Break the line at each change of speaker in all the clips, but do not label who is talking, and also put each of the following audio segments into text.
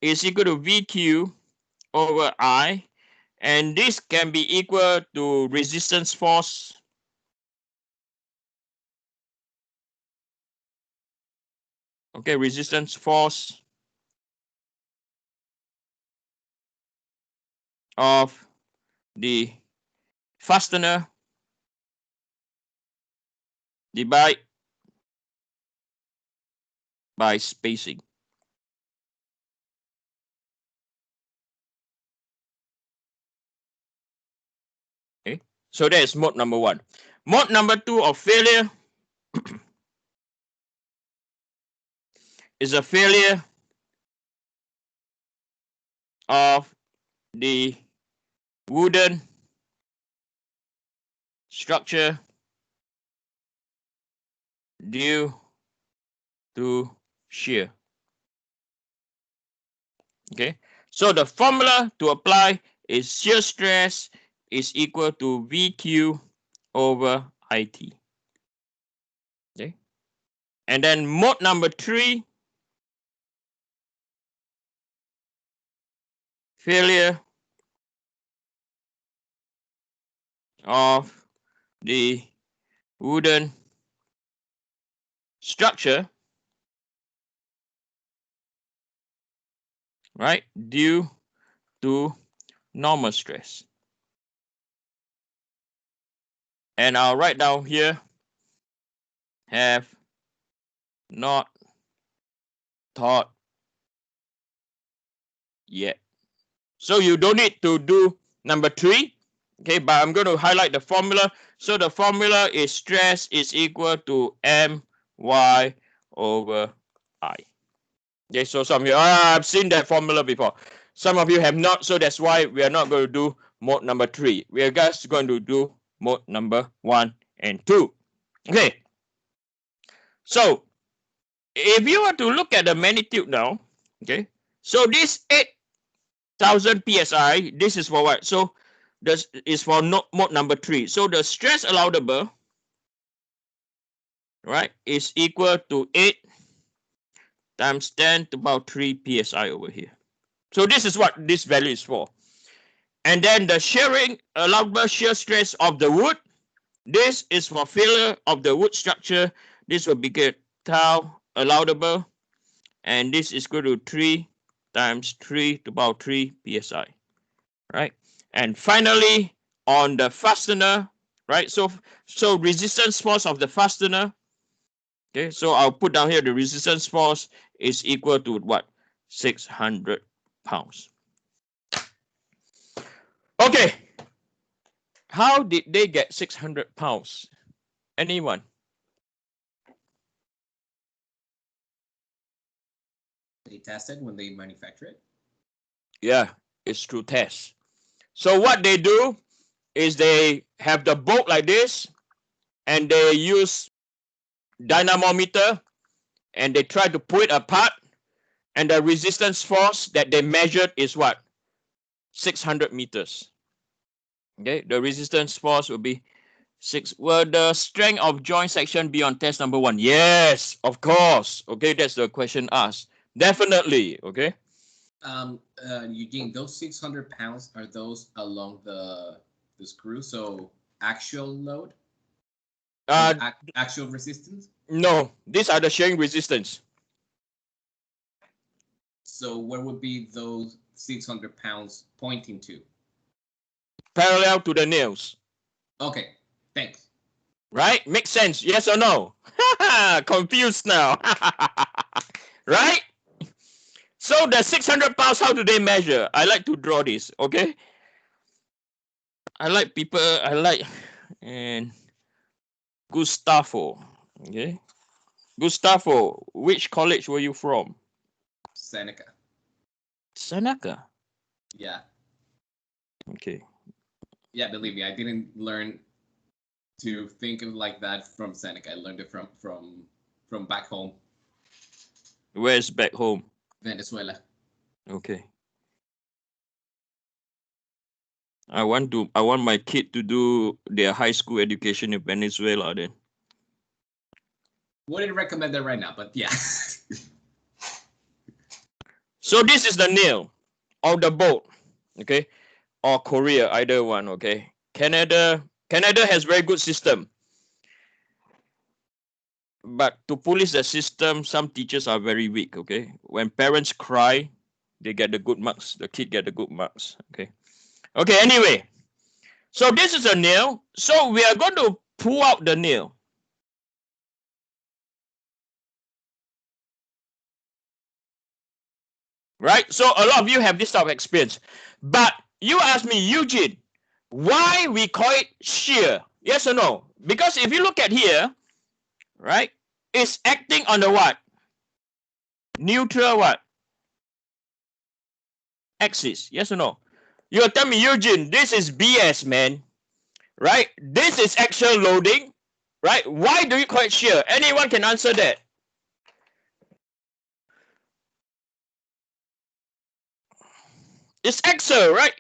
is equal to VQ over I, and this can be equal to resistance force resistance force of the fastener divided by spacing. Okay, so that is mode number 1. Mode number 2 of failure is a failure of the wooden structure due to shear. Okay, so the formula to apply is shear stress is equal to VQ over IT. Okay, and then mode number 3, failure of the wooden structure, right, due to normal stress. And I'll write down here, have not taught yet. So you don't need to do number 3, okay, but I'm going to highlight the formula. So the formula is stress is equal to my over I. Okay, so some of you, I've seen that formula before. Some of you have not, so that's why we are not going to do mode number 3. We are just going to do mode number 1 and 2. Okay, so if you were to look at the magnitude now, okay, so this 8,000 psi, this is for what? So this is for mode number 3. So the stress allowable, right, is equal to 8 times 10 to the power 3 psi over here. So this is what this value is for. And then the shearing allowable shear stress of the wood, this is for failure of the wood structure. This will be tau allowable, and this is equal to 3 times 3 to the power 3 psi, right? And finally, on the fastener, right? So resistance force of the fastener. Okay, so I'll put down here the resistance force is equal to what? 600 pounds. Okay, how did they get 600 pounds? Anyone?
They tested when they manufacture it?
Yeah, it's through tests. So what they do is they have the bolt like this, and they use dynamometer, and they try to pull it apart, and the resistance force that they measured is what? 600 meters. Okay, the resistance force will be 6. Will the strength of joint section be on test number 1? Yes, of course. Okay, that's the question asked. Definitely. Okay.
Eugene, those 600 pounds, are those along the screw? So actual load? Actual resistance?
No, these are the shearing resistance.
So where would be those 600 pounds pointing to?
Parallel to the nails.
Okay, thanks.
Right? Makes sense. Yes or no? Confused now. Right? So the 600 pounds, how do they measure? I like to draw this, okay? And Gustavo. Okay. Gustavo, which college were you from?
Seneca.
Seneca?
Yeah.
Okay.
Yeah, believe me, I didn't learn to think of like that from Seneca. I learned it from back home.
Where's back home?
Venezuela.
Okay. I want my kid to do their high school education in Venezuela then.
Wouldn't recommend that right now, but yeah.
So this is the nail of the boat, okay, or Korea, either one, okay. Canada has very good system, but to police the system, some teachers are very weak, okay. When parents cry, they get the good marks. The kid get the good marks, okay. Okay, anyway, so this is a nail. So we are going to pull out the nail. Right? So a lot of you have this type of experience. But you ask me, Eugene, why we call it shear? Yes or no? Because if you look at here, right, it's acting on the what? Neutral what? Axis. Yes or no? You'll tell me, Eugene, this is BS, man. Right? This is actual loading. Right? Why do you call it shear? Anyone can answer that. It's axial, right?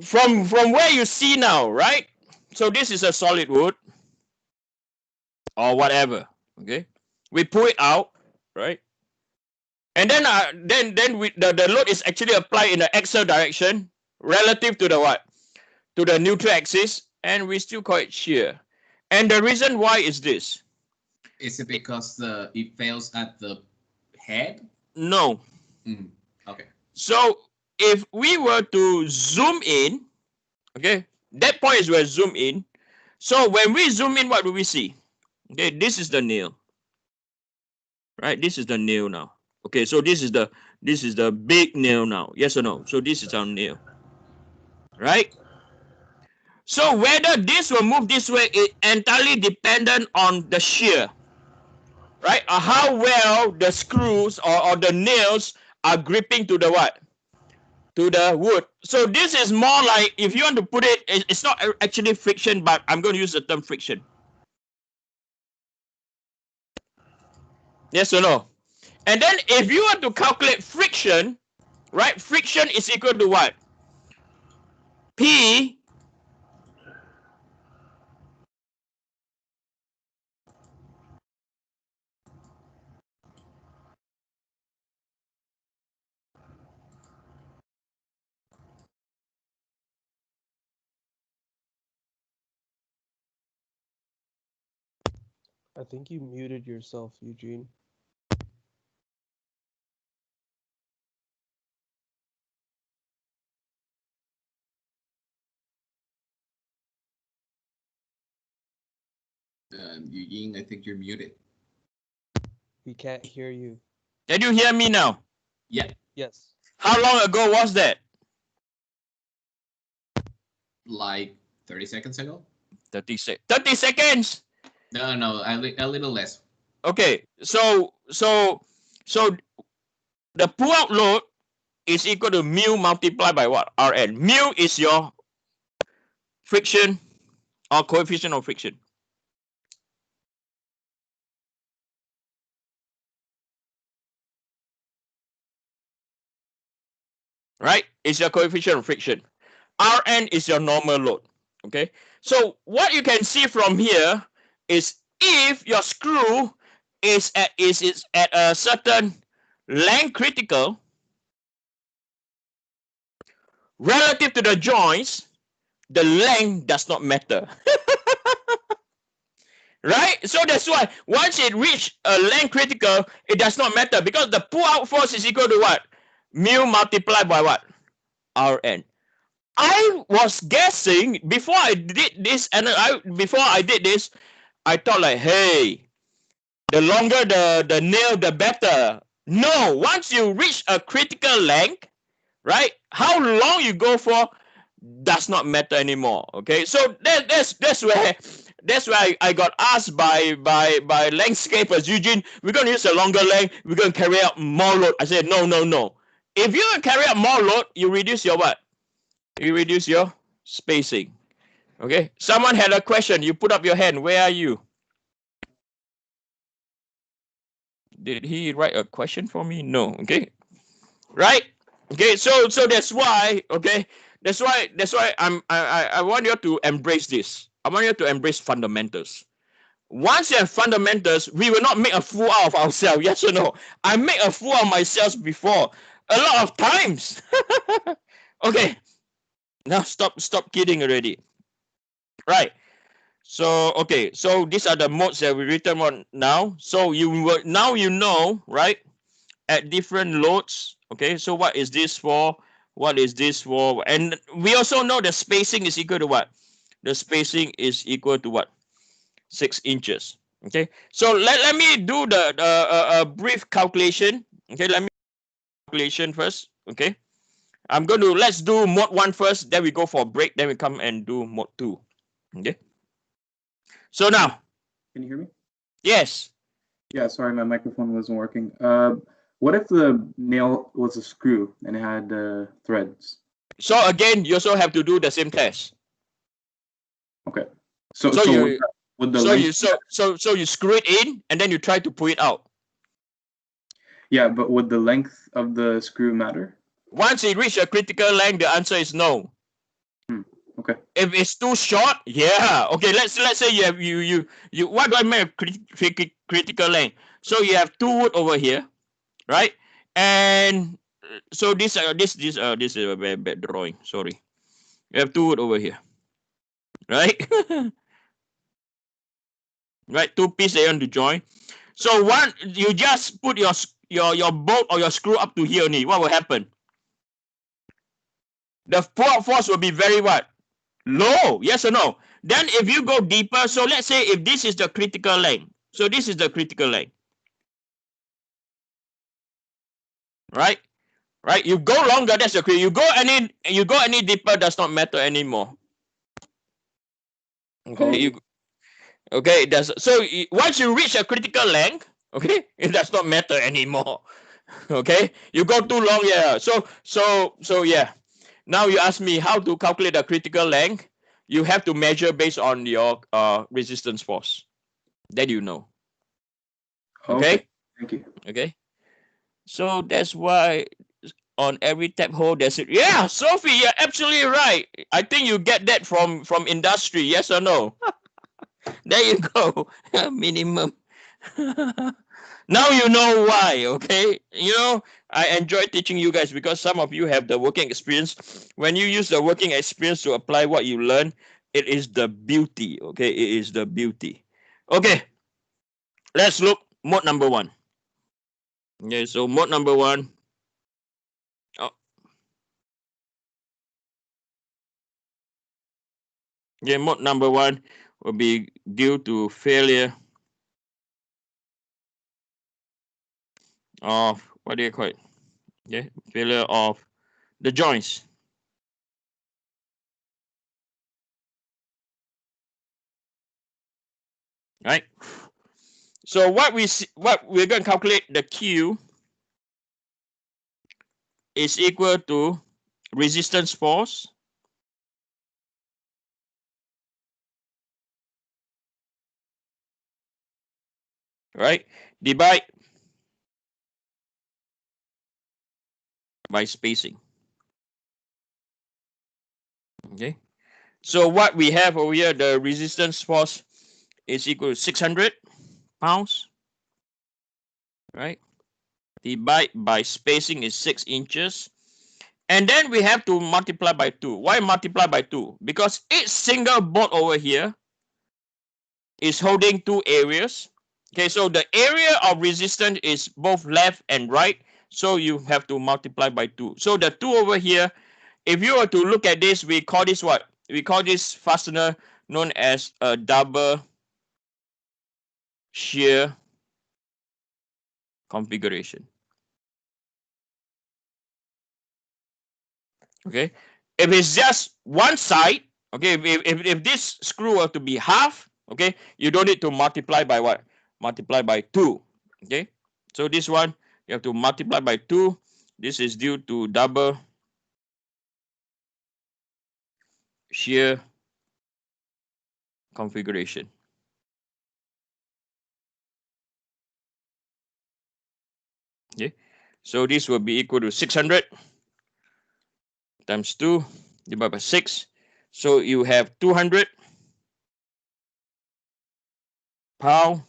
From where you see now, right? So this is a solid wood or whatever. Okay, we pull it out, right? And then the load is actually applied in the axial direction relative to the what? To the neutral axis, and we still call it shear. And the reason why is this.
Is it because it fails at the head?
No.
Okay.
So if we were to zoom in, okay, that point is where zoom in. So when we zoom in, what do we see? Okay, this is the nail. Right, this is the nail now. Okay, so this is the big nail now. Yes or no? So this is our nail. Right? So whether this will move this way is entirely dependent on the shear. Right? Or how well the screws or the nails are gripping to the what? To the wood. So this is more like, if you want to put it, it's not actually friction, but I'm going to use the term friction. Yes or no? And then if you want to calculate friction, right? Friction is equal to what? P
I think you muted yourself, Eugene.
Eugene, I think you're muted.
We can't hear you.
Can you hear me now?
Yeah.
Yes.
How long ago was that?
Like 30 seconds ago?
30 seconds.
No, a little less.
Okay, so the pull out load is equal to mu multiplied by what? Rn. Mu is your friction or coefficient of friction. Right? It's your coefficient of friction. Rn is your normal load. Okay, so what you can see from here is if your screw is at a certain length critical relative to the joints, the length does not matter. Right? So that's why once it reaches a length critical, it does not matter because the pull out force is equal to what? Mu multiplied by what? Rn. I was guessing before I did this, and before I did this, I thought like, hey, the longer the nail, the better. No, once you reach a critical length, right? How long you go for does not matter anymore. Okay, so that's where I got asked by landscapers, Eugene, we're going to use a longer length, we're going to carry out more load. I said, no. If you're going to carry out more load, you reduce your what? You reduce your spacing. Okay, someone had a question. You put up your hand. Where are you? Did he write a question for me? No. Okay, right? Okay, so that's why. Okay, that's why I want you to embrace this. I want you to embrace fundamentals. Once you have fundamentals, we will not make a fool out of ourselves. Yes or no? I make a fool of myself before. A lot of times. Okay. Now stop kidding already. Right. So okay, so these are the modes that we written on now. So now you know, right? At different loads. Okay, so what is this for? What is this for? And we also know the spacing is equal to what? The spacing is equal to what? 6 inches. Okay, so let me do the brief calculation. Okay, let me calculation first. Okay, let's do mode 1 first, then we go for a break, then we come and do mode 2. Okay, so now,
Can you hear me?
yes.
Yeah, sorry, my microphone wasn't working. What if the nail was a screw and it had threads?
So again, you also have to do the same test.
Okay. So
you
would the
so
length?
you so you screw it in and then you try to pull it out.
Yeah, but would the length of the screw matter?
Once it reaches a critical length, the answer is no.
Okay.
If it's too short, yeah. Okay, let's say you have you what do I mean critical length? So you have 2 wood over here, right? And so this is a very bad drawing. Sorry. You have 2 wood over here, right? Right, 2 pieces that you want to join. So one, you just put your bolt or your screw up to here only. What will happen? The force will be very what? Low. Yes or no? Then if you go deeper, so let's say if this is the critical length. So this is the critical length. Right? Right? You go longer, that's the critical. You go any deeper, does not matter anymore. Okay, okay, so once you reach a critical length, okay, it does not matter anymore. Okay, you go too long, yeah. So yeah. Now you ask me how to calculate the critical length. You have to measure based on your resistance force. That you know. Okay.
Thank you.
Okay. So that's why on every tap hole there's it. Yeah, Sophie, you're absolutely right. I think you get that from industry. Yes or no? There you go. Minimum. Now you know why, okay? You know, I enjoy teaching you guys because some of you have the working experience. When you use the working experience to apply what you learn, it is the beauty, okay? It is the beauty. Okay, let's look mode number 1. Okay, so mode number 1. Oh. Okay, mode number 1 will be due to failure of, what do you call it? Okay, failure of the joints. Right? So what we're going to calculate, the Q is equal to resistance force right, divide by spacing. Okay, so what we have over here, the resistance force is equal to 600 pounds, right? Divide by spacing is 6 inches. And then we have to multiply by 2. Why multiply by 2? Because each single bolt over here is holding 2 areas. Okay, so the area of resistance is both left and right. So you have to multiply by 2. So the 2 over here, if you were to look at this, we call this what? We call this fastener known as a double shear configuration. Okay, if it's just one side, okay, if this screw were to be half, okay, you don't need to multiply by what? Multiply by 2. Okay, so this one you have to multiply by 2. This is due to double shear configuration. Okay, so this will be equal to 600 times 2 divided by 6. So you have 200 pound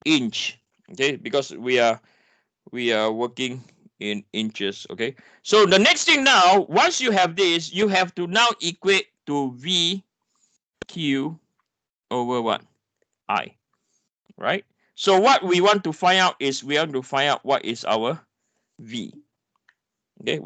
inch. Okay, because we are working in inches. Okay, so the next thing now, once you have this, you have to now equate to VQ over what? I, right? So what we want to find out is we want to find out what is our V. Okay,